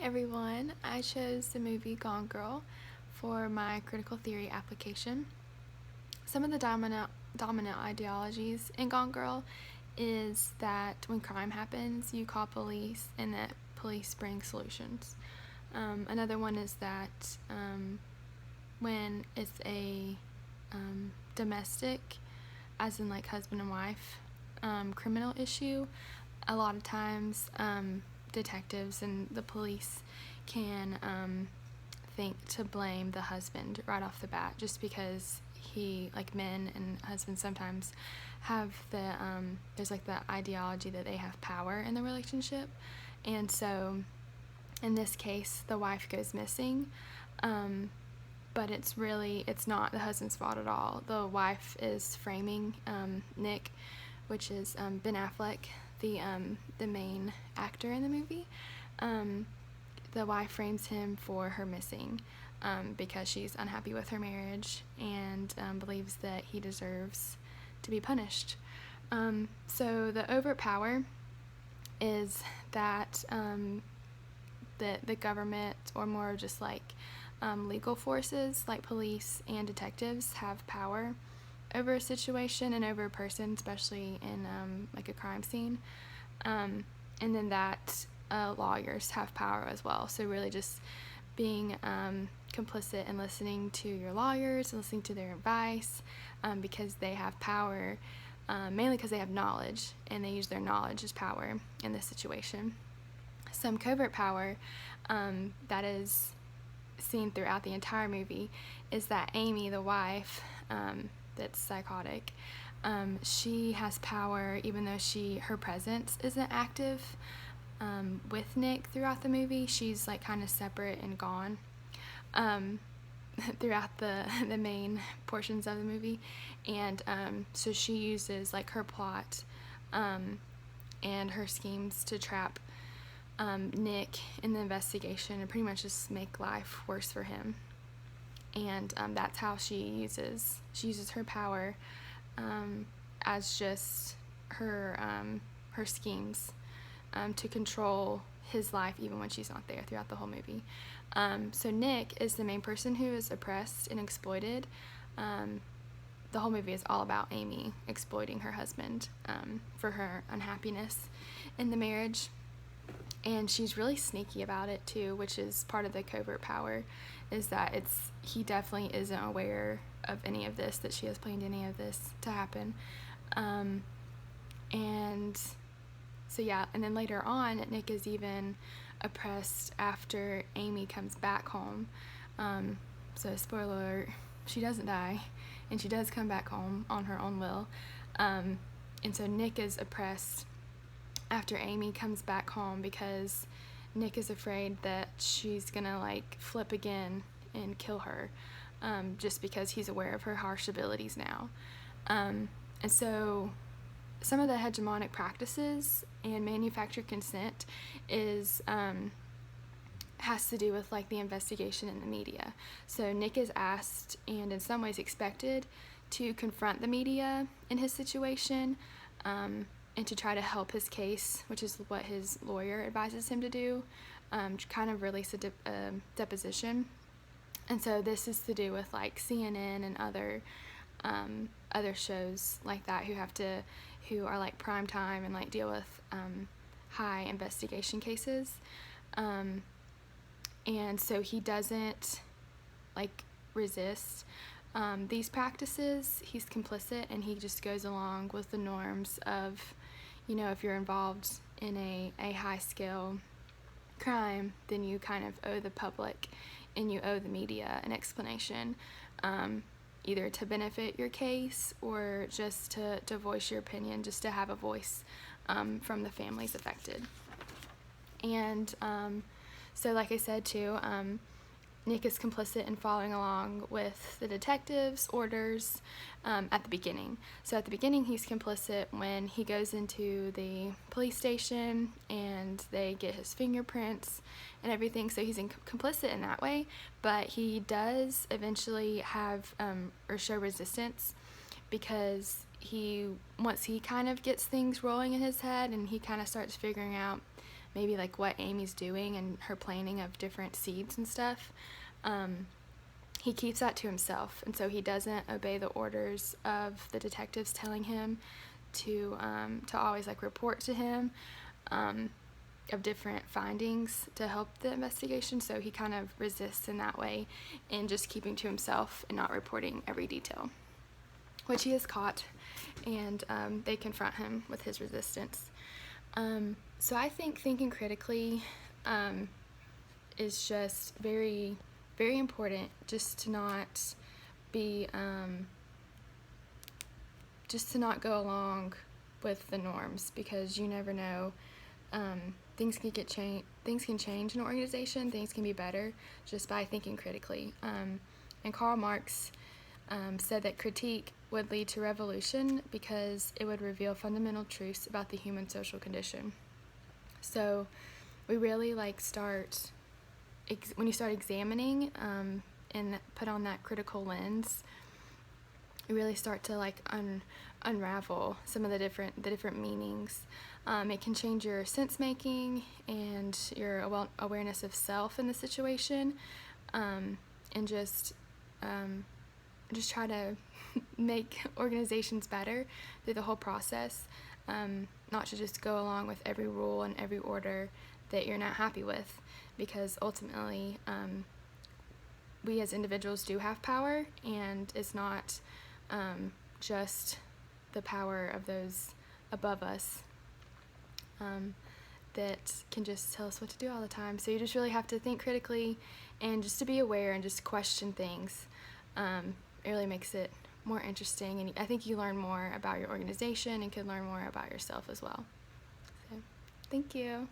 everyone. I chose the movie Gone Girl for my critical theory application. Some of the dominant ideologies in Gone Girl is that when crime happens, you call police and that police bring solutions. Another one is that when it's a domestic, as in like husband and wife, criminal issue, a lot of times detectives and the police can think to blame the husband right off the bat, just because men and husbands sometimes have there's like the ideology that they have power in the relationship. And so in this case, the wife goes missing, but it's not the husband's fault at all. The wife is framing Nick, which is Ben Affleck, the main actor in the movie. The wife frames him for her missing because she's unhappy with her marriage and believes that he deserves to be punished. So the overt power is that the government, or more just like legal forces like police and detectives, have power over a situation and over a person, especially in like a crime scene. And then that lawyers have power as well. So really just being complicit and listening to your lawyers and listening to their advice, because they have power, mainly because they have knowledge, and they use their knowledge as power in this situation. Some covert power that is seen throughout the entire movie is that Amy, the wife, that's psychotic, she has power even though her presence isn't active with Nick throughout the movie. She's like kind of separate and gone throughout the main portions of the movie. And so she uses like her plot and her schemes to trap Nick in the investigation and pretty much just make life worse for him. And that's how she uses her power as just her schemes to control his life even when she's not there throughout the whole movie. So Nick is the main person who is oppressed and exploited. The whole movie is all about Amy exploiting her husband for her unhappiness in the marriage. And she's really sneaky about it too, which is part of the covert power, is that he definitely isn't aware of any of this, that she has planned any of this to happen. And so yeah, and then later on, Nick is even oppressed after Amy comes back home. So spoiler alert, she doesn't die, and she does come back home on her own will. And so Nick is oppressed after Amy comes back home because Nick is afraid that she's gonna like flip again and kill her, just because he's aware of her harsh abilities now. And so some of the hegemonic practices and manufactured consent has to do with like the investigation in the media. So Nick is asked, and in some ways expected, to confront the media in his situation, and to try to help his case, which is what his lawyer advises him to do, to kind of release a deposition. And so this is to do with like CNN and other shows like that who are like prime time and like deal with high investigation cases. And so he doesn't like resist these practices. He's complicit, and he just goes along with the norms of, if you're involved in a high-scale crime, then you kind of owe the public and you owe the media an explanation, either to benefit your case or just to voice your opinion, just to have a voice from the families affected. And so like I said too, Nick is complicit in following along with the detective's orders at the beginning. So at the beginning, he's complicit when he goes into the police station and they get his fingerprints and everything. So he's complicit in that way, but he does eventually have or show resistance, because once he kind of gets things rolling in his head and he kind of starts figuring out maybe like what Amy's doing and her planning of different seeds and stuff, he keeps that to himself, and so he doesn't obey the orders of the detectives telling him to always like report to him of different findings to help the investigation. So he kind of resists in that way, and just keeping to himself and not reporting every detail, which he is caught, and they confront him with his resistance. So I think thinking critically is just very, very important, just to not be, just to not go along with the norms, because you never know. Things can change in an organization. Things can be better just by thinking critically. And Karl Marx said that critique would lead to revolution because it would reveal fundamental truths about the human social condition. So we really when you start examining and put on that critical lens, you really start to unravel some of the different meanings. It can change your sense making and your awareness of self in the situation, and just try to make organizations better through the whole process, not to just go along with every rule and every order that you're not happy with, because ultimately we as individuals do have power, and it's not just the power of those above us that can just tell us what to do all the time. So you just really have to think critically, and just to be aware and just question things. It really makes it more interesting, and I think you learn more about your organization and can learn more about yourself as well. So, thank you.